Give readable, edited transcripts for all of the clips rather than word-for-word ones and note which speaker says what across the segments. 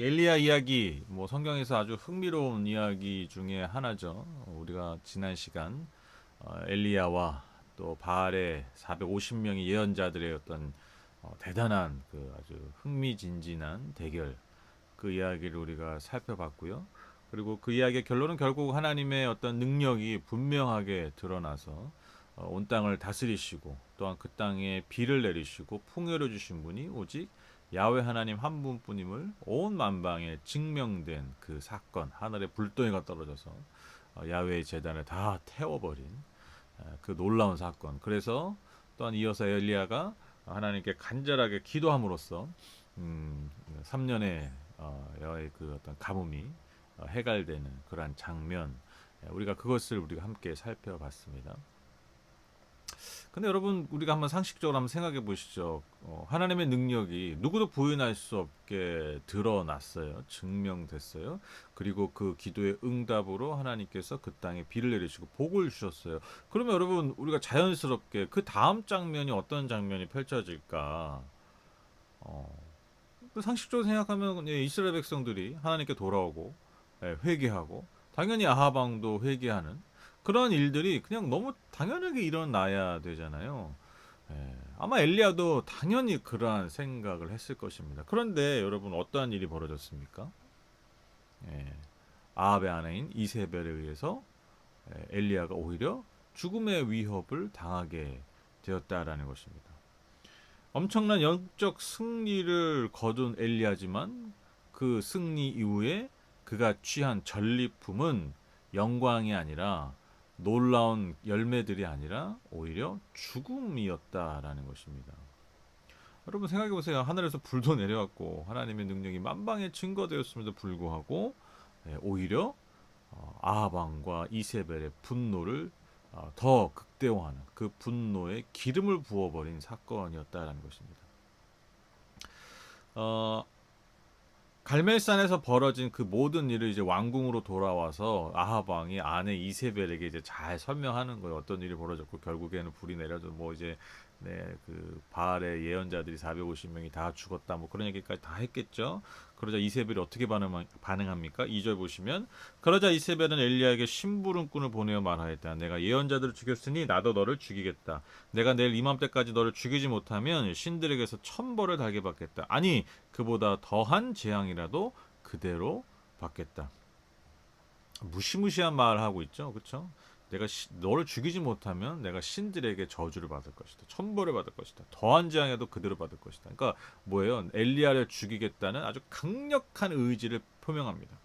Speaker 1: 엘리야 이야기, 뭐 성경에서 아주 흥미로운 이야기 중에 하나죠. 우리가 지난 시간 엘리야와 또 바알의 450명의 예언자들의 어떤 대단한 그 아주 흥미진진한 대결, 그 이야기를 우리가 살펴봤고요. 그리고 그 이야기의 결론은 결국 하나님의 어떤 능력이 분명하게 드러나서 온 땅을 다스리시고 또한 그 땅에 비를 내리시고 풍요를 주신 분이 오직 야훼 하나님 한 분뿐임을 온 만방에 증명된 그 사건, 하늘에 불덩이가 떨어져서 야훼의 제단을 다 태워버린 그 놀라운 사건. 그래서 또한 이어서 엘리야가 하나님께 간절하게 기도함으로써 3년의 여의 그 어떤 가뭄이 해갈되는 그러한 장면, 우리가 그것을 우리가 함께 살펴봤습니다. 근데 여러분, 우리가 한번 상식적으로 한번 생각해 보시죠. 하나님의 능력이 누구도 부인할 수 없게 드러났어요. 증명됐어요. 그리고 그 기도의 응답으로 하나님께서 그 땅에 비를 내리시고 복을 주셨어요. 그러면 여러분, 우리가 자연스럽게 그 다음 장면이 어떤 장면이 펼쳐질까? 어, 그 상식적으로 생각하면 이스라엘 백성들이 하나님께 돌아오고 회개하고 당연히 아합 왕도 회개하는 그런 일들이 그냥 너무 당연하게 일어나야 되잖아요. 아마 엘리야도 당연히 그러한 생각을 했을 것입니다. 그런데 여러분, 어떠한 일이 벌어졌습니까? 예, 아합의 아내인 이세벨에 의해서 엘리야가 오히려 죽음의 위협을 당하게 되었다라는 것입니다. 엄청난 영적 승리를 거둔 엘리야지만 그 승리 이후에 그가 취한 전리품은 영광이 아니라 놀라운 열매들이 아니라 오히려 죽음이었다라는 것입니다. 여러분 생각해 보세요. 하늘에서 불도 내려왔고 하나님의 능력이 만방에 증거되었음에도 불구하고 오히려 아합 왕과 이세벨의 분노를 더 극대화하는 그 분노에 기름을 부어버린 사건이었다라는 것입니다. 어, 갈멜산에서 벌어진 그 모든 일을 이제 왕궁으로 돌아와서 아합 왕이 아내 이세벨에게 이제 잘 설명하는 거예요. 어떤 일이 벌어졌고 결국에는 불이 내려져 뭐 이제 그 바알의 예언자들이 450명이 다 죽었다 뭐 그런 얘기까지 다 했겠죠. 그러자 이세벨이 어떻게 반응합니까? 2절 보시면 그러자 이세벨은 엘리야에게 심부름꾼을 보내어 말하였다. 내가 예언자들을 죽였으니 나도 너를 죽이겠다. 내가 내일 이맘때까지 너를 죽이지 못하면 신들에게서 천벌을 달게 받겠다. 아니 그보다 더한 재앙이라도 그대로 받겠다. 무시무시한 말을 하고 있죠. 그렇죠? 내가 너를 죽이지 못하면 내가 신들에게 저주를 받을 것이다. 천벌을 받을 것이다. 더한 재앙에도 그대로 받을 것이다. 그러니까 뭐예요? 엘리야를 죽이겠다는 아주 강력한 의지를 표명합니다.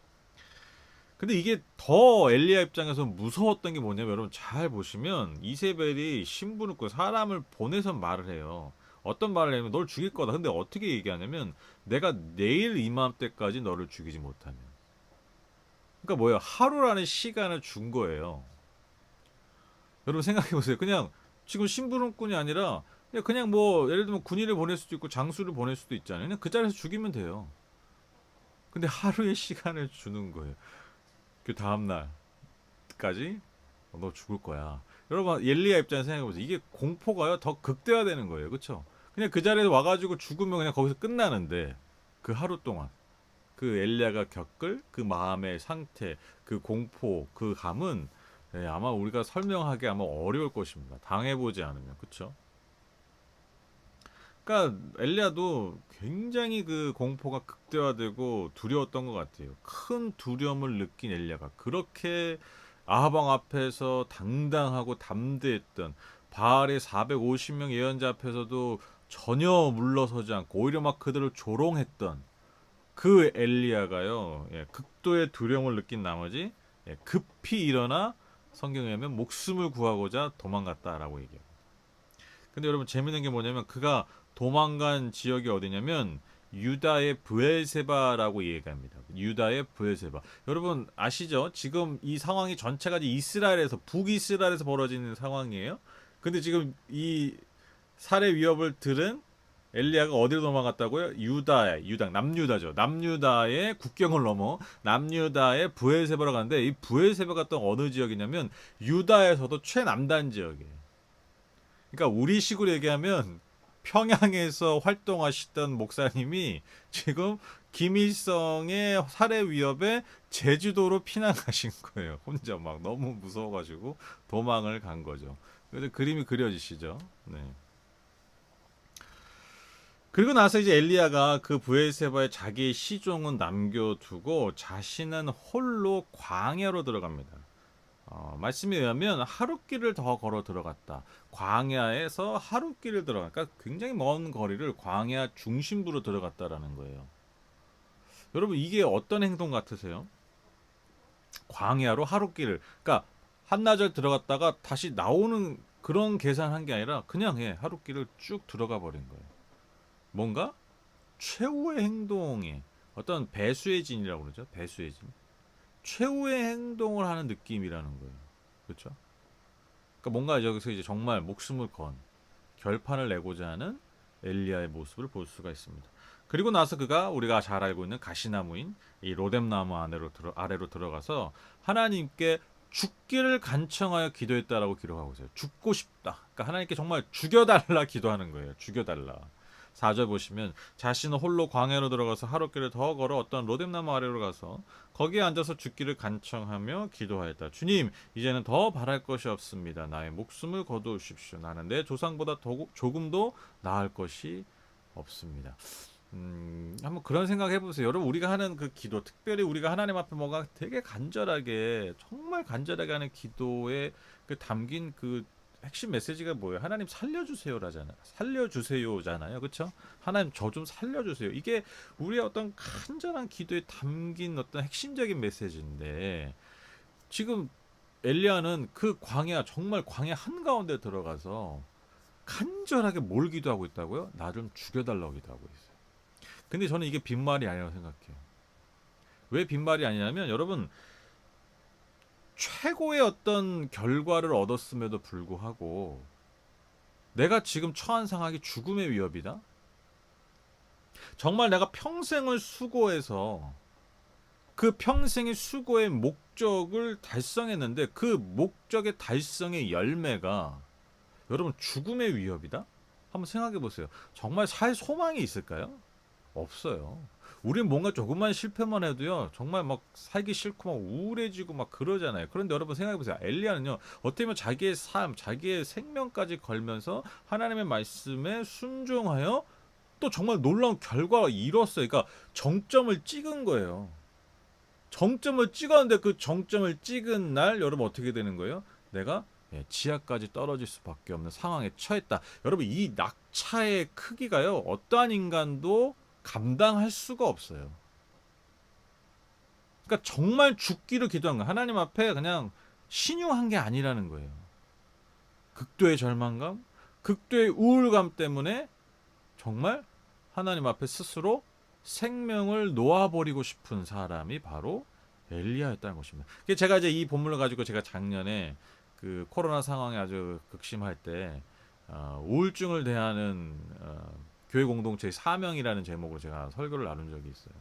Speaker 1: 근데 이게 더 엘리야 입장에서 무서웠던 게 뭐냐면 여러분 잘 보시면 이세벨이 신부는 그 사람을 보내서 말을 해요. 어떤 말을 하냐면 널 죽일 거다. 근데 어떻게 얘기하냐면 내가 내일 이맘때까지 너를 죽이지 못하면. 그러니까 뭐예요? 하루라는 시간을 준 거예요. 여러분 생각해 보세요. 그냥 지금 심부름꾼이 아니라 그냥 뭐 예를 들면 군인을 보낼 수도 있고 장수를 보낼 수도 있잖아요. 그냥 그 자리에서 죽이면 돼요. 근데 하루의 시간을 주는 거예요. 그 다음 날까지 너 죽을 거야. 여러분 엘리야 입장에서 생각해 보세요. 이게 공포가요 더 극대화되는 거예요. 그렇죠? 그냥 그 자리에 와가지고 죽으면 그냥 거기서 끝나는데 그 하루 동안 그 엘리야가 겪을 그 마음의 상태, 그 공포, 그 감은 아마 우리가 설명하기 아마 어려울 것입니다. 당해보지 않으면 그렇죠? 그러니까 엘리야도 굉장히 그 공포가 극대화되고 두려웠던 것 같아요. 큰 두려움을 느낀 엘리야가 그렇게 아하방 앞에서 당당하고 담대했던 바알의 450명 예언자 앞에서도 전혀 물러서지 않고 오히려 막 그들을 조롱했던 그 엘리야가요, 극도의 두려움을 느낀 나머지 급히 일어나 성경에 하면 목숨을 구하고자 도망갔다라고 얘기해요. 근데 여러분 재밌는 게 뭐냐면 그가 도망간 지역이 어디냐면 유다의 브엘세바라고 얘기합니다. 유다의 브엘세바. 여러분 아시죠? 지금 이 상황이 전체가 이스라엘에서 북이스라엘에서 벌어지는 상황이에요. 근데 지금 이 살해 위협을 들은 엘리야가 어디로 도망갔다고요? 유다, 남유다죠. 남유다의 국경을 넘어 남유다의 브엘세바로 가는데 이 브엘세바가 또 어느 지역이냐면 유다에서도 최남단 지역이에요. 그러니까 우리 식으로 얘기하면 평양에서 활동하시던 목사님이 지금 김일성의 살해 위협에 제주도로 피난가신 거예요. 혼자 막 너무 무서워가지고 도망을 간 거죠. 그래서 그림이 그려지시죠. 네. 그리고 나서 이제 엘리야가 그 브엘세바에 자기의 시종은 남겨두고 자신은 홀로 광야로 들어갑니다. 말씀에 의하면 하룻길을 더 걸어 들어갔다. 광야에서 하룻길을 들어가, 그러니까 굉장히 먼 거리를 광야 중심부로 들어갔다라는 거예요. 여러분 이게 어떤 행동 같으세요? 광야로 하룻길을, 그러니까 한나절 들어갔다가 다시 나오는 그런 계산한 게 아니라 그냥 하룻길을 쭉 들어가 버린 거예요. 뭔가 최후의 행동에 어떤 배수의 진이라고 그러죠. 배수의 진. 최후의 행동을 하는 느낌이라는 거예요. 그렇죠? 그러니까 뭔가 여기서 이제 정말 목숨을 건 결판을 내고자 하는 엘리야의 모습을 볼 수가 있습니다. 그리고 나서 그가 우리가 잘 알고 있는 가시나무인 이 로뎀나무 아래로 들어가서 하나님께 죽기를 간청하여 기도했다라고 기록하고 있어요. 죽고 싶다. 그러니까 하나님께 정말 죽여달라 기도하는 거예요. 죽여달라. 4절 보시면 자신은 홀로 광야로 들어가서 하룻길을 더 걸어 어떤 로뎀나무 아래로 가서 거기에 앉아서 죽기를 간청하며 기도하였다. 주님, 이제는 더 바랄 것이 없습니다. 나의 목숨을 거두십시오. 나는 내 조상보다 조금도 나을 것이 없습니다. 한번 그런 생각 해보세요. 여러분 우리가 하는 그 기도, 특별히 우리가 하나님 앞에 뭔가 되게 간절하게, 정말 간절하게 하는 기도에 그 담긴 그 핵심 메시지가 뭐예요? 하나님 살려주세요라잖아요. 살려주세요잖아요. 그렇죠? 하나님 저 좀 살려주세요. 이게 우리의 어떤 간절한 기도에 담긴 어떤 핵심적인 메시지인데, 지금 엘리야는 그 광야, 정말 광야 한가운데 들어가서 간절하게 뭘 기도하고 있다고요? 나 좀 죽여달라고 기도하고 있어요. 근데 저는 이게 빈말이 아니라고 생각해요. 왜 빈말이 아니냐면, 여러분 최고의 어떤 결과를 얻었음에도 불구하고 내가 지금 처한 상황이 죽음의 위협이다? 정말 내가 평생을 수고해서 그 평생의 수고의 목적을 달성했는데 그 목적의 달성의 열매가 여러분 죽음의 위협이다? 한번 생각해 보세요. 정말 살 소망이 있을까요? 없어요. 우린 뭔가 조금만 실패만 해도요, 정말 막 살기 싫고 막 우울해지고 막 그러잖아요. 그런데 여러분 생각해보세요. 엘리야는요, 어떻게 보면 자기의 삶, 자기의 생명까지 걸면서 하나님의 말씀에 순종하여 또 정말 놀라운 결과를 이뤘어요. 그러니까 정점을 찍은 거예요. 정점을 찍었는데 그 정점을 찍은 날 여러분 어떻게 되는 거예요? 내가 지하까지 떨어질 수밖에 없는 상황에 처했다. 여러분 이 낙차의 크기가요, 어떠한 인간도 감당할 수가 없어요. 그러니까 정말 죽기를 기도한 거예요. 하나님 앞에 그냥 신용한 게 아니라는 거예요. 극도의 절망감, 극도의 우울감 때문에 정말 하나님 앞에 스스로 생명을 놓아버리고 싶은 사람이 바로 엘리야였다는 것입니다. 제가 이제 이 본문을 가지고 제가 작년에 그 코로나 상황이 아주 극심할 때 우울증을 대하는 교회 공동체의 사명이라는 제목으로 제가 설교를 나눈 적이 있어요.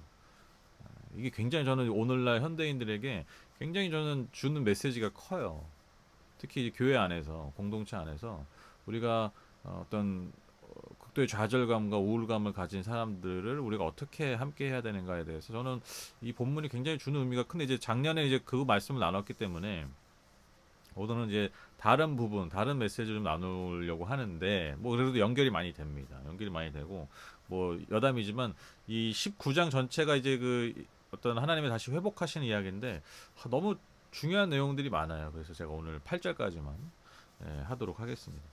Speaker 1: 이게 굉장히 저는 오늘날 현대인들에게 굉장히 저는 주는 메시지가 커요. 특히 교회 안에서, 공동체 안에서 우리가 어떤 극도의 좌절감과 우울감을 가진 사람들을 우리가 어떻게 함께 해야 되는가에 대해서 저는 이 본문이 굉장히 주는 의미가 큰데, 이제 작년에 이제 그 말씀을 나눴기 때문에 오늘은 이제 다른 부분, 다른 메시지를 좀 나누려고 하는데, 뭐 그래도 연결이 많이 됩니다. 연결이 많이 되고, 뭐 여담이지만 이 19장 전체가 이제 그 어떤 하나님의 다시 회복하시는 이야기인데 너무 중요한 내용들이 많아요. 그래서 제가 오늘 8절까지만 하도록 하겠습니다.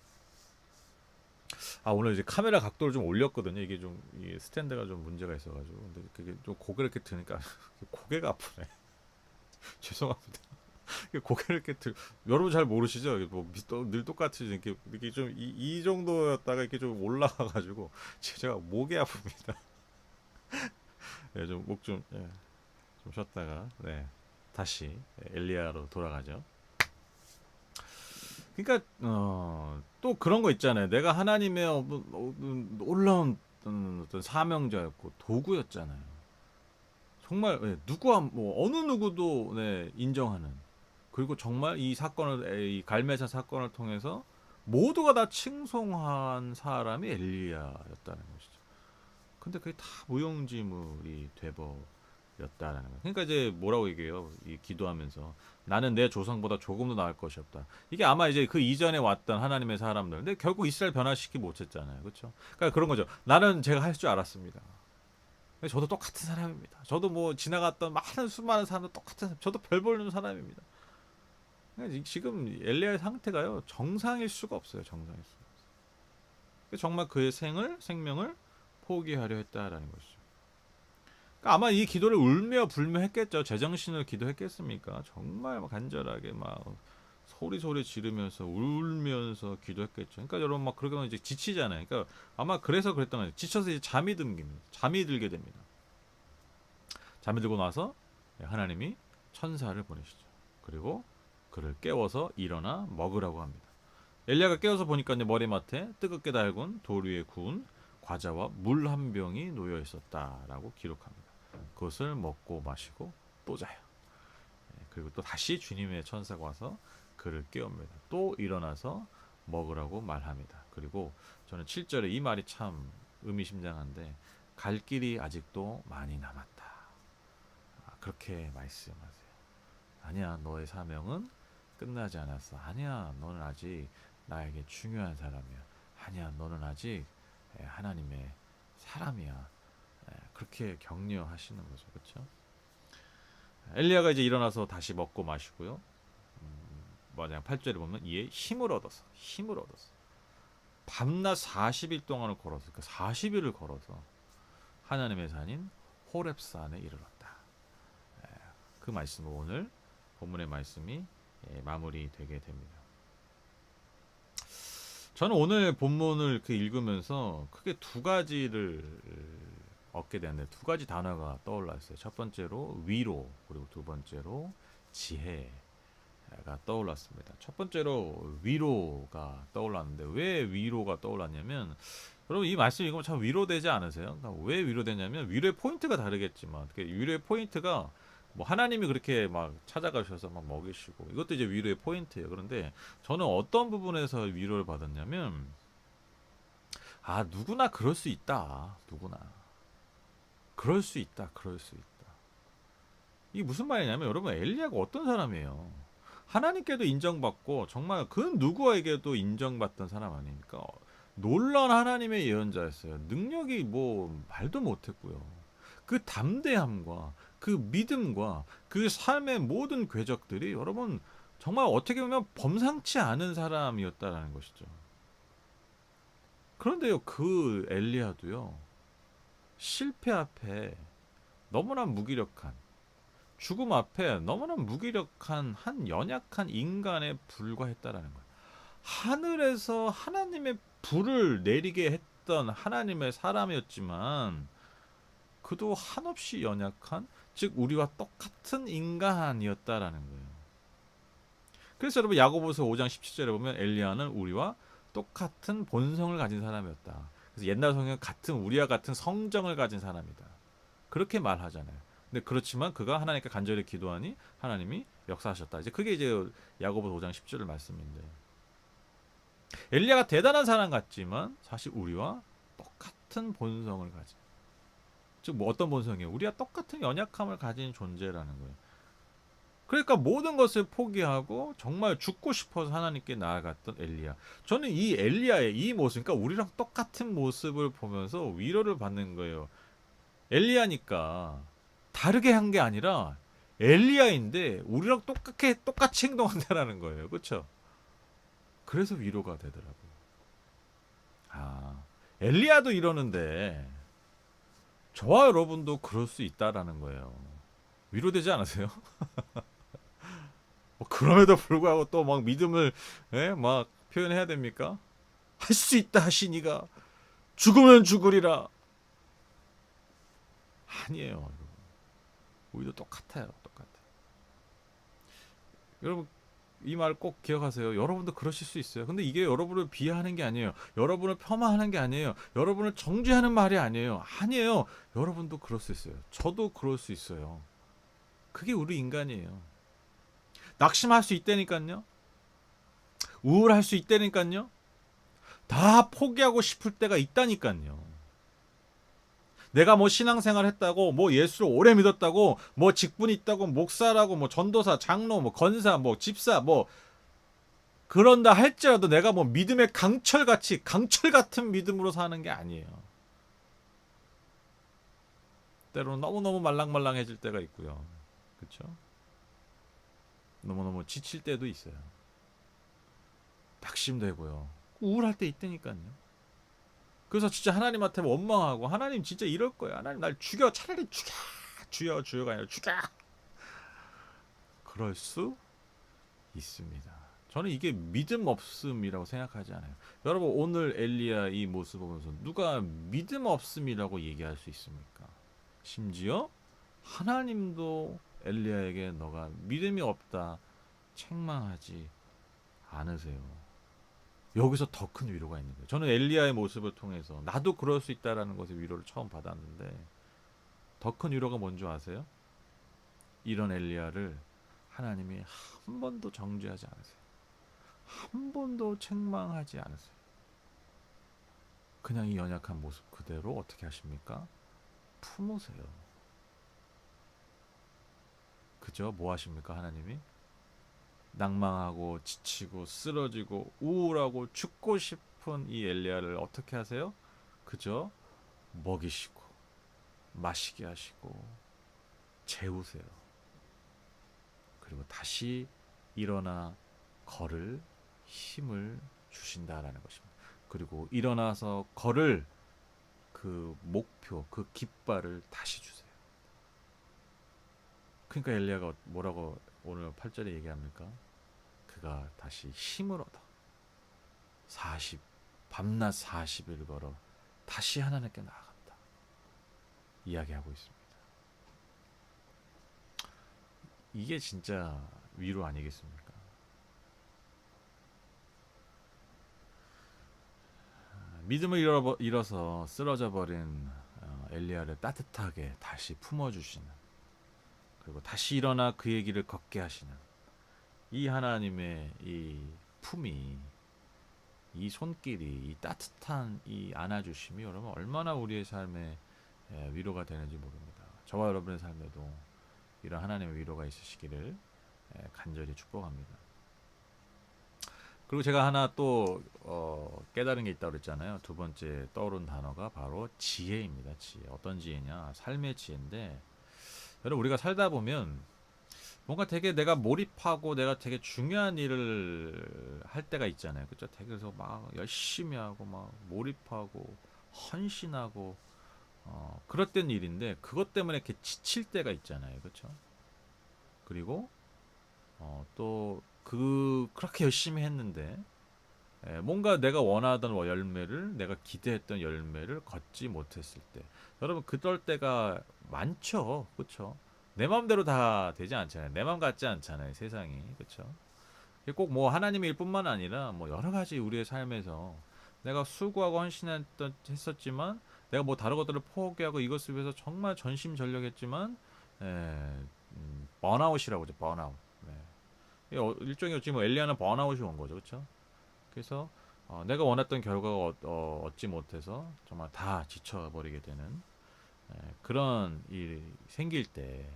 Speaker 1: 오늘 이제 카메라 각도를 좀 올렸거든요. 이게 좀 이 스탠드가 좀 문제가 있어가지고, 근데 그게 좀 고개를 이렇게 드니까 고개가 아프네. 죄송합니다. 고개를 이렇게 여러분 잘 모르시죠? 늘 똑같이 이렇게 좀 이 정도였다가 이렇게 좀 올라가가지고 제가 목이 아픕니다. 좀 목 좀 좀 쉬었다가 다시 엘리야로 돌아가죠. 그러니까 또 그런 거 있잖아요. 내가 하나님의 놀라운 어떤 사명자였고 도구였잖아요. 정말 누구와 뭐 어느 누구도 인정하는, 그리고 정말 이 사건을, 이 갈멜사 사건을 통해서 모두가 다 칭송한 사람이 엘리야였다는 것이죠. 근데 그게 다 무용지물이 돼버렸다라는 거예요. 그러니까 이제 뭐라고 얘기해요? 이 기도하면서 나는 내 조상보다 조금도 나을 것이 없다. 이게 아마 이제 그 이전에 왔던 하나님의 사람들. 근데 결국 이스라엘 변화시키 못했잖아요. 그렇죠? 그러니까 그런 거죠. 나는 제가 할 줄 알았습니다. 저도 똑같은 사람입니다. 저도 뭐 지나갔던 많은 수많은 사람들 똑같은 사람, 저도 별 보는 사람입니다. 그러니까 지금 엘리야의 상태가요 정상일 수가 없어요. 정상일 수가 없어요. 정말 그의 생명을 포기하려 했다라는 것이죠. 그러니까 아마 이 기도를 울며 불며 했겠죠. 제정신으로 기도했겠습니까? 정말 간절하게 막 소리 지르면서 울면서 기도했겠죠. 그러니까 여러분 막 그러면 이제 지치잖아요. 그러니까 아마 그래서 그랬던 거예요. 지쳐서 이제 잠이 들게 됩니다. 잠이 들고 나서 하나님이 천사를 보내시죠. 그리고 그를 깨워서 일어나 먹으라고 합니다. 엘리야가 깨워서 보니까 이제 머리맡에 뜨겁게 달군 돌 위에 구운 과자와 물 한 병이 놓여 있었다라고 기록합니다. 그것을 먹고 마시고 또 자요. 그리고 또 다시 주님의 천사가 와서 그를 깨웁니다. 또 일어나서 먹으라고 말합니다. 그리고 저는 7절에 이 말이 참 의미심장한데 갈 길이 아직도 많이 남았다. 그렇게 말씀하세요. 아니야, 너의 사명은 끝나지 않았어. 아니야, 너는 아직 나에게 중요한 사람이야. 아니야, 너는 아직 하나님의 사람이야. 그렇게 격려하시는 거죠. 그렇죠? 엘리야가 이제 일어나서 다시 먹고 마시고요. 뭐냐 8절에 보면 이에 힘을 얻었어. 밤낮 40일 동안을 걸어서 그러니까 40일을 걸어서 하나님의 산인 호렙산에 이르렀다. 그 말씀으로 오늘 본문의 말씀이 마무리되게 됩니다. 저는 오늘 본문을 이렇게 읽으면서 크게 두 가지를 얻게 되는데 두 가지 단어가 떠올랐어요. 첫 번째로 위로, 그리고 두 번째로 지혜가 떠올랐습니다. 첫 번째로 위로가 떠올랐는데 왜 위로가 떠올랐냐면 여러분 이 말씀 읽으면 참 위로되지 않으세요? 그러니까 왜 위로되냐면 위로의 포인트가 다르겠지만 위로의 포인트가 뭐 하나님이 그렇게 막 찾아가셔서 막 먹이시고 이것도 이제 위로의 포인트예요. 그런데 저는 어떤 부분에서 위로를 받았냐면 누구나 그럴 수 있다. 누구나 그럴 수 있다. 이게 무슨 말이냐면 여러분 엘리야가 어떤 사람이에요? 하나님께도 인정받고 정말 그 누구에게도 인정받던 사람 아닙니까? 놀라운 하나님의 예언자였어요. 능력이 뭐 말도 못했고요. 그 담대함과 그 믿음과 그 삶의 모든 궤적들이 여러분 정말 어떻게 보면 범상치 않은 사람이었다라는 것이죠. 그런데요, 그 엘리야도요, 실패 앞에 너무나 무기력한, 죽음 앞에 너무나 무기력한 한 연약한 인간에 불과했다라는 거예요. 하늘에서 하나님의 불을 내리게 했던 하나님의 사람이었지만 그도 한없이 연약한, 즉 우리와 똑같은 인간이었다라는 거예요. 그래서 여러분 야고보서 5장 17절에 보면 엘리야는 우리와 똑같은 본성을 가진 사람이었다. 그래서 옛날 성경은 우리와 같은 성정을 가진 사람이다. 그렇게 말하잖아요. 근데 그렇지만 그가 하나님께 간절히 기도하니 하나님이 역사하셨다. 이제 그게 이제 야고보서 5장 10절 말씀인데 엘리야가 대단한 사람 같지만 사실 우리와 똑같은 본성을 가진, 즉 뭐 어떤 본성이에요? 우리와 똑같은 연약함을 가진 존재라는 거예요. 그러니까 모든 것을 포기하고 정말 죽고 싶어서 하나님께 나아갔던 엘리야. 저는 이 엘리야의 이 모습, 그러니까 우리랑 똑같은 모습을 보면서 위로를 받는 거예요. 엘리야니까 다르게 한 게 아니라 엘리야인데 우리랑 똑같이 행동한다라는 거예요. 그렇죠? 그래서 위로가 되더라고요. 엘리야도 이러는데 저와 여러분도 그럴 수 있다라는 거예요. 위로되지 않으세요? 그럼에도 불구하고 또 막 믿음을 막 표현해야 됩니까? 할 수 있다 하시니가 죽으면 죽으리라. 아니에요, 여러분. 우리도 똑같아요. 여러분 이 말 꼭 기억하세요. 여러분도 그러실 수 있어요. 근데 이게 여러분을 비하하는 게 아니에요. 여러분을 폄하하는 게 아니에요. 여러분을 정죄하는 말이 아니에요. 여러분도 그럴 수 있어요. 저도 그럴 수 있어요. 그게 우리 인간이에요. 낙심할 수 있다니까요. 우울할 수 있다니까요. 다 포기하고 싶을 때가 있다니까요. 내가 뭐 신앙생활 했다고, 뭐 예수를 오래 믿었다고, 뭐 직분이 있다고, 목사라고, 뭐 전도사, 장로, 뭐 건사, 뭐 집사, 뭐 그런다 할지라도 내가 뭐 믿음의 강철같이 강철 같은 믿음으로 사는 게 아니에요. 때로는 너무너무 말랑말랑해질 때가 있고요. 그렇죠? 너무너무 지칠 때도 있어요. 낙심되고요. 우울할 때 있다니까요. 그래서 진짜 하나님한테 원망하고, 하나님 진짜 이럴 거야. 하나님 날 죽여. 차라리 죽여. 주여가 아니라 죽여. 그럴 수 있습니다. 저는 이게 믿음 없음이라고 생각하지 않아요. 여러분 오늘 엘리야 이 모습 보면서 누가 믿음 없음이라고 얘기할 수 있습니까? 심지어 하나님도 엘리야에게 너가 믿음이 없다 책망하지 않으세요. 여기서 더 큰 위로가 있는 거예요. 저는 엘리야의 모습을 통해서 나도 그럴 수 있다라는 것의 위로를 처음 받았는데, 더 큰 위로가 뭔지 아세요? 이런 엘리야를 하나님이 한 번도 정죄하지 않으세요. 한 번도 책망하지 않으세요. 그냥 이 연약한 모습 그대로 어떻게 하십니까? 품으세요. 그죠? 뭐 하십니까 하나님이? 낭망하고 지치고 쓰러지고 우울하고 죽고 싶은 이 엘리야를 어떻게 하세요? 그죠? 먹이시고 마시게 하시고 재우세요. 그리고 다시 일어나 걸을 힘을 주신다라는 것입니다. 그리고 일어나서 걸을 그 목표, 그 깃발을 다시 주세요. 그러니까 엘리야가 뭐라고 오늘 8절에 얘기합니까? 그가 다시 힘을 얻어 40 밤낮 40일 걸어 다시 하나님께 나아간다 이야기하고 있습니다. 이게 진짜 위로 아니겠습니까? 믿음을 잃어서 쓰러져 버린 엘리야를 따뜻하게 다시 품어주시는, 그리고 다시 일어나 그의 길을 걷게 하시는 이 하나님의 이 품이, 이 손길이, 이 따뜻한 이 안아주심이 여러분 얼마나 우리의 삶에 위로가 되는지 모릅니다. 저와 여러분의 삶에도 이런 하나님의 위로가 있으시기를 간절히 축복합니다. 그리고 제가 하나 또 깨달은 게 있다고 그랬잖아요. 두 번째 떠오른 단어가 바로 지혜입니다. 지혜. 어떤 지혜냐? 삶의 지혜인데, 여러분 우리가 살다 보면 뭔가 되게 내가 몰입하고 내가 되게 중요한 일을 할 때가 있잖아요. 그렇죠? 되게 그래서 막 열심히 하고 막 몰입하고 헌신하고 그럴 땐 일인데, 그것 때문에 이렇게 지칠 때가 있잖아요. 그렇죠? 그리고 또 그렇게 열심히 했는데 뭔가 내가 원하던 열매를, 내가 기대했던 열매를 걷지 못했을 때, 여러분 그럴 때가 많죠. 그렇죠? 내 마음대로 다 되지 않잖아요. 내 마음 같지 않잖아요. 세상이. 그렇죠? 꼭 뭐 하나님의 일뿐만 아니라 뭐 여러 가지 우리의 삶에서 내가 수고하고 헌신했었지만, 내가 뭐 다른 것들을 포기하고 이것을 위해서 정말 전심전력했지만 번아웃이라고 하죠. 번아웃. 일종의 지금 엘리야는 번아웃이 온 거죠. 그렇죠? 그래서 내가 원했던 결과가 얻지 못해서 정말 다 지쳐버리게 되는 그런 일이 생길 때,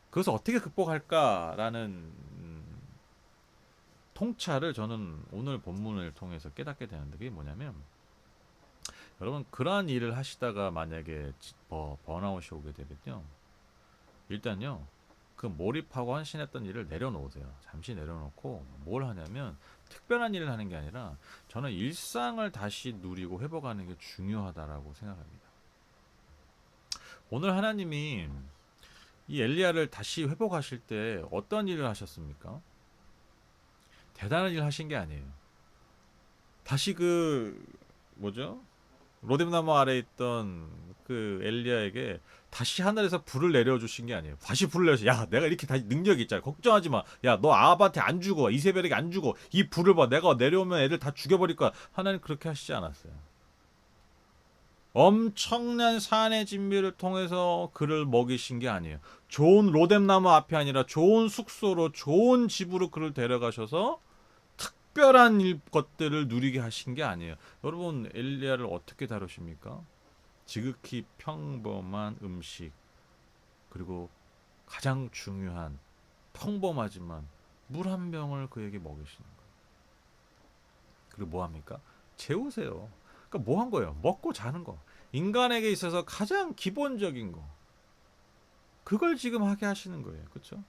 Speaker 1: 그것을 어떻게 극복할까라는 통찰을 저는 오늘 본문을 통해서 깨닫게 되는데, 그게 뭐냐면, 여러분 그러한 일을 하시다가 만약에 번아웃이 오게 되면요, 일단요 그 몰입하고 헌신했던 일을 내려놓으세요. 잠시 내려놓고 뭘 하냐면, 특별한 일을 하는 게 아니라 저는 일상을 다시 누리고 회복하는 게 중요하다라고 생각합니다. 오늘 하나님이 이 엘리야를 다시 회복하실 때 어떤 일을 하셨습니까? 대단한 일을 하신 게 아니에요. 다시 그 뭐죠? 로뎀나무 아래에 있던 그 엘리야에게 다시 하늘에서 불을 내려주신 게 아니에요. 다시 불을 내려서, 야 내가 이렇게 다시 능력이 있잖아, 걱정하지 마, 야 너 아합한테 안 죽어, 이세벨에게 안 죽어, 이 불을 봐, 내가 내려오면 애들 다 죽여버릴 거야. 하나님 그렇게 하시지 않았어요. 엄청난 산의 진미를 통해서 그를 먹이신 게 아니에요. 좋은 로뎀나무 앞이 아니라 좋은 숙소로, 좋은 집으로 그를 데려가셔서 특별한 것들을 누리게 하신 게 아니에요. 여러분 엘리야를 어떻게 다루십니까? 지극히 평범한 음식, 그리고 가장 중요한 평범하지만 물 한 병을 그에게 먹이시는 거예요. 그리고 뭐 합니까? 재우세요. 그러니까 뭐 한 거예요? 먹고 자는 거. 인간에게 있어서 가장 기본적인 거. 그걸 지금 하게 하시는 거예요. 그렇죠?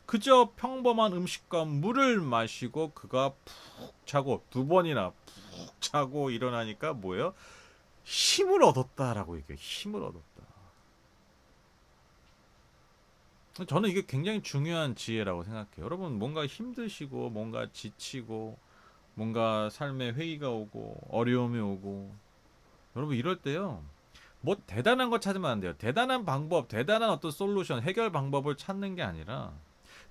Speaker 1: 그저 평범한 음식과 물을 마시고 그가 푹 자고 두 번이나 푹 자고 일어나니까 뭐예요? 힘을 얻었다라고 얘기해요. 힘을 얻었다. 저는 이게 굉장히 중요한 지혜라고 생각해요. 여러분 뭔가 힘드시고 뭔가 지치고 뭔가 삶에 회의가 오고 어려움이 오고 여러분 이럴 때요. 뭐 대단한 거 찾으면 안 돼요. 대단한 방법, 대단한 어떤 솔루션, 해결 방법을 찾는 게 아니라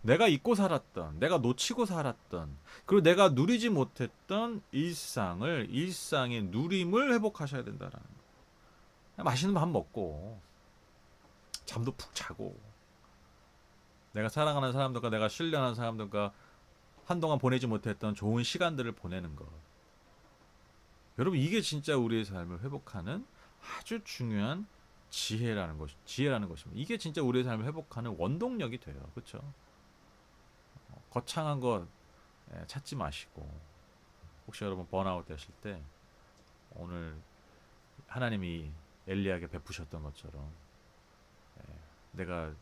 Speaker 1: 내가 잊고 살았던, 내가 놓치고 살았던, 그리고 내가 누리지 못했던 일상의 누림을 회복하셔야 된다라는 거예요. 맛있는 밥 먹고 잠도 푹 자고 내가 사랑하는 사람들과 내가 신뢰하는 사람들과 한동안 보내지 못했던 좋은 시간들을 보내는 것. 여러분 이게 진짜 우리의 삶을 회복하는 아주 중요한 지혜라는 것입니다. 이게 진짜 우리의 삶을 회복하는 원동력이 돼요. 그렇죠? 거창한 것 찾지 마시고 혹시 여러분 번아웃 되실 때 오늘 하나님이 엘리야에게 베푸셨던 것처럼 내가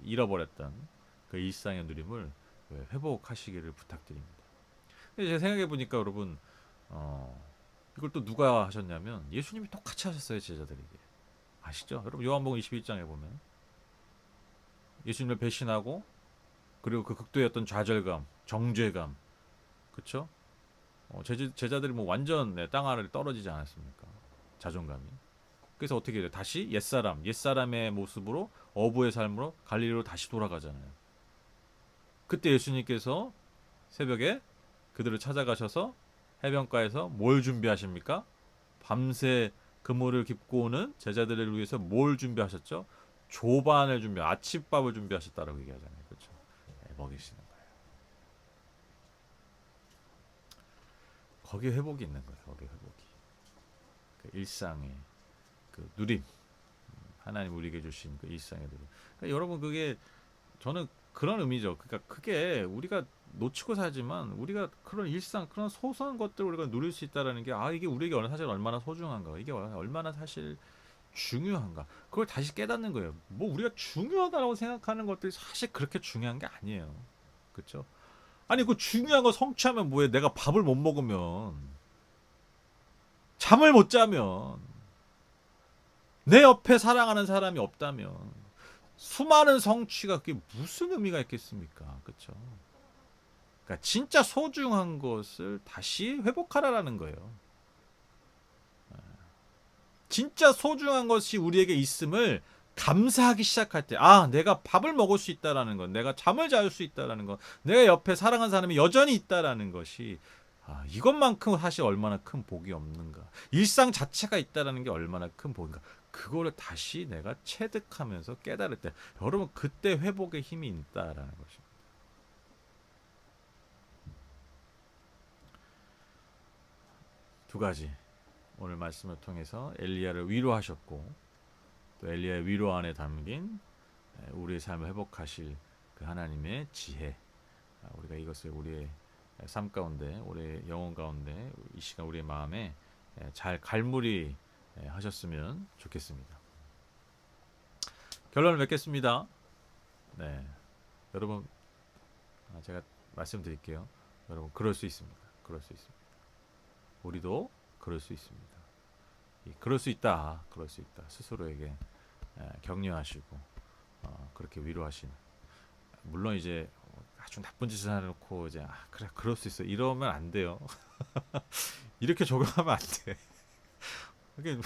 Speaker 1: 잃어버렸던 그 일상의 누림을 회복하시기를 부탁드립니다. 제가 생각해 보니까 여러분 이걸 또 누가 하셨냐면 예수님이 똑같이 하셨어요. 제자들에게. 아시죠? 여러분 요한복음 21장에 보면 예수님을 배신하고 그리고 그 극도의 어떤 좌절감, 정죄감, 그쵸? 제자들이 뭐 완전 땅 아래로 떨어지지 않았습니까? 자존감이. 그래서 어떻게 돼요? 다시 옛사람의 모습으로 어부의 삶으로 갈릴리로 다시 돌아가잖아요. 그때 예수님께서 새벽에 그들을 찾아가셔서 해변가에서 뭘 준비하십니까? 밤새 그물을 깁고 오는 제자들을 위해서 뭘 준비하셨죠? 조반을 아침밥을 준비하셨다라고 얘기하잖아요. 그렇죠? 먹이시는 거예요. 거기에 회복이 있는 거예요. 거기에 회복이. 그 일상의 그 누림, 하나님 우리에게 주신 그 일상의 누림. 그러니까 여러분 그게 저는 그런 의미죠. 그러니까 그게 우리가 놓치고 살지만 우리가 그런 일상, 그런 소소한 것들을 우리가 누릴 수 있다라는 게 이게 우리에게 사실 얼마나 소중한가, 이게 얼마나 사실 중요한가. 그걸 다시 깨닫는 거예요. 뭐 우리가 중요하다라고 생각하는 것들이 사실 그렇게 중요한 게 아니에요. 그렇죠? 아니 그 중요한 거 성취하면 뭐해? 내가 밥을 못 먹으면 잠을 못 자면 내 옆에 사랑하는 사람이 없다면 수많은 성취가 그게 무슨 의미가 있겠습니까? 그렇죠? 그러니까 진짜 소중한 것을 다시 회복하라라는 거예요. 진짜 소중한 것이 우리에게 있음을 감사하기 시작할 때, 내가 밥을 먹을 수 있다라는 것, 내가 잠을 잘 수 있다라는 것, 내가 옆에 사랑하는 사람이 여전히 있다라는 것이, 이것만큼 사실 얼마나 큰 복이 없는가. 일상 자체가 있다라는 게 얼마나 큰 복인가. 그거를 다시 내가 체득하면서 깨달을 때, 여러분 그때 회복의 힘이 있다라는 것입니다. 두 가지. 오늘 말씀을 통해서 엘리야를 위로하셨고 또 엘리야의 위로 안에 담긴 우리의 삶을 회복하실 그 하나님의 지혜, 우리가 이것을 우리의 삶 가운데, 우리의 영혼 가운데, 이 시간 우리의 마음에 잘 갈무리 하셨으면 좋겠습니다. 결론을 맺겠습니다. 네, 여러분 제가 말씀드릴게요. 여러분 그럴 수 있습니다. 그럴 수 있습니다. 우리도 그럴 수 있습니다. 그럴 수 있다. 그럴 수 있다. 스스로에게 격려하시고 그렇게 위로하시는. 물론 이제 아주 나쁜 짓을 해놓고 이제 그래 그럴 수 있어 이러면 안 돼요. 이렇게 적용하면 안 돼. 이게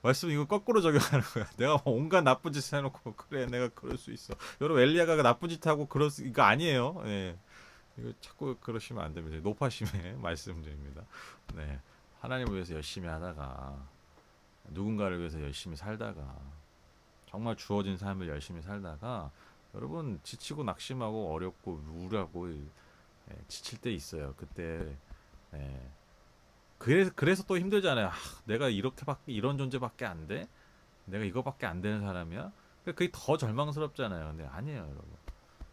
Speaker 1: 말씀 이거 거꾸로 적용하는 거야. 내가 온갖 나쁜 짓을 해놓고 그래 내가 그럴 수 있어. 여러분 엘리야가 나쁜 짓 하고 이거 아니에요. 예. 이거 자꾸 그러시면 안 됩니다. 높아심에 말씀드립니다. 네. 하나님을 위해서 열심히 하다가 누군가를 위해서 열심히 살다가 정말 주어진 삶을 열심히 살다가 여러분 지치고 낙심하고 어렵고 우울하고 지칠 때 있어요. 그때 예, 그래서 또 힘들잖아요. 내가 이렇게밖에 이런 존재밖에 안 돼? 내가 이거밖에 안 되는 사람이야? 그게 더 절망스럽잖아요. 근데 아니에요, 여러분.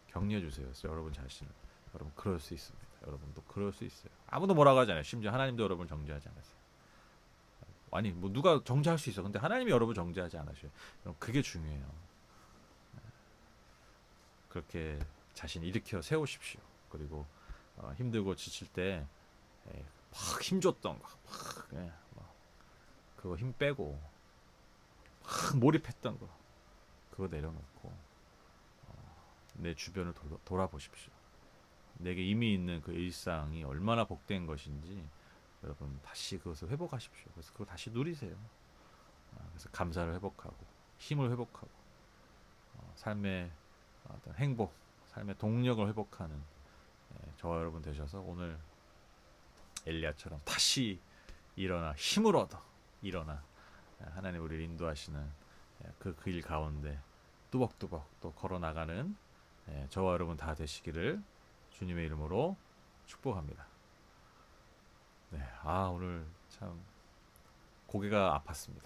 Speaker 1: 격려해 주세요. 여러분 자신을. 여러분 그럴 수 있습니다. 여러분도 그럴 수 있어요. 아무도 뭐라고 하지 않아요. 심지어 하나님도 여러분을 정죄하지 않았어요. 아니 뭐 누가 정죄할 수 있어. 근데 하나님이 여러분 정죄하지 않으셔요. 여러분 그게 중요해요. 그렇게 자신 일으켜 세우십시오. 그리고 힘들고 지칠 때 막 힘줬던 거, 막 그거 힘 빼고 막 몰입했던 거 그거 내려놓고 내 주변을 돌아보십시오. 내게 이미 있는 그 일상이 얼마나 복된 것인지 여러분 다시 그것을 회복하십시오. 그래서 그걸 다시 누리세요. 그래서 감사를 회복하고 힘을 회복하고 삶의 어떤 행복, 삶의 동력을 회복하는 저와 여러분 되셔서 오늘 엘리야처럼 다시 일어나 힘을 얻어 일어나 하나님 우리를 인도하시는 그 길 가운데 뚜벅뚜벅 또 걸어 나가는 저와 여러분 다 되시기를 주님의 이름으로 축복합니다. 네, 오늘 참 고개가 아팠습니다.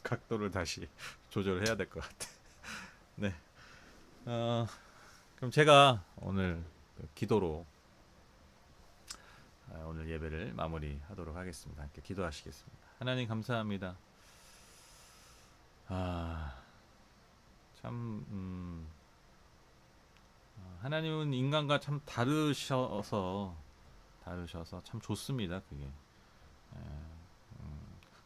Speaker 1: 각도를 다시 조절해야 될 것 같아. 네, 그럼 제가 오늘 기도로 오늘 예배를 마무리하도록 하겠습니다. 함께 기도하시겠습니다. 하나님 감사합니다. 참 하나님은 인간과 참 다르셔서 참 좋습니다. 그게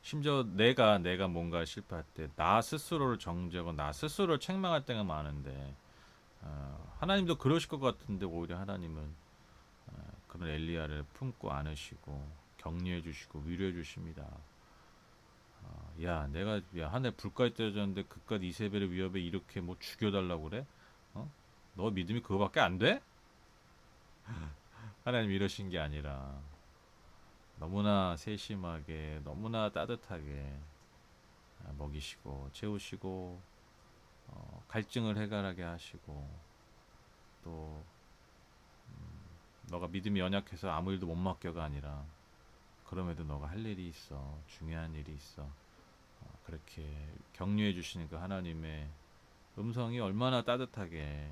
Speaker 1: 심지어 내가 뭔가 실패할 때 나 스스로를 정죄하고 나 스스로를 책망할 때가 많은데 하나님도 그러실 것 같은데 오히려 하나님은 그런 엘리야를 품고 안으시고 격려해 주시고 위로해 주십니다. 내가 하늘 불까지 떨어졌는데 그깟 이세벨의 위협에 이렇게 뭐 죽여달라고 그래? 너 믿음이 그거밖에 안 돼? 하나님 이러신 게 아니라 너무나 세심하게 너무나 따뜻하게 먹이시고 채우시고 갈증을 해결하게 하시고 또 너가 믿음이 연약해서 아무 일도 못 맡겨가 아니라 그럼에도 너가 할 일이 있어 중요한 일이 있어 그렇게 격려해 주시는 그 하나님의 음성이 얼마나 따뜻하게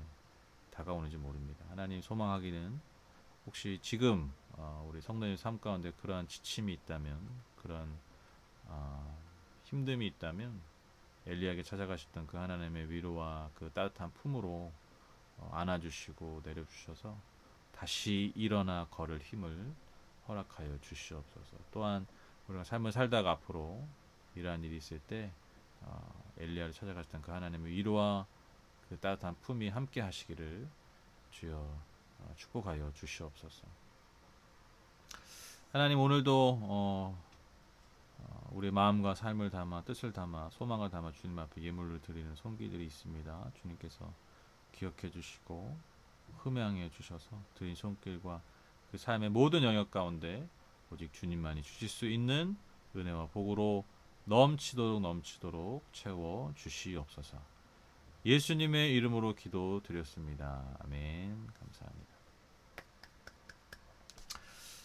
Speaker 1: 다가오는지 모릅니다. 하나님 소망하기는 혹시 지금 우리 성도님 삶 가운데 그러한 지침이 있다면 그러한 힘듦이 있다면 엘리야에게 찾아가셨던 그 하나님의 위로와 그 따뜻한 품으로 안아주시고 내려주셔서 다시 일어나 걸을 힘을 허락하여 주시옵소서. 또한 우리가 삶을 살다가 앞으로 이러한 일이 있을 때 엘리야를 찾아가셨던 그 하나님의 위로와 그 따뜻한 품이 함께 하시기를 주여 축복하여 주시옵소서. 하나님 오늘도 우리 마음과 삶을 담아 뜻을 담아 소망을 담아 주님 앞에 예물을 드리는 손길들이 있습니다. 주님께서 기억해 주시고 흠양해 주셔서 드린 손길과 그 삶의 모든 영역 가운데 오직 주님만이 주실 수 있는 은혜와 복으로 넘치도록 채워 주시옵소서. 예수님의 이름으로 기도드렸습니다. 아멘. 감사합니다.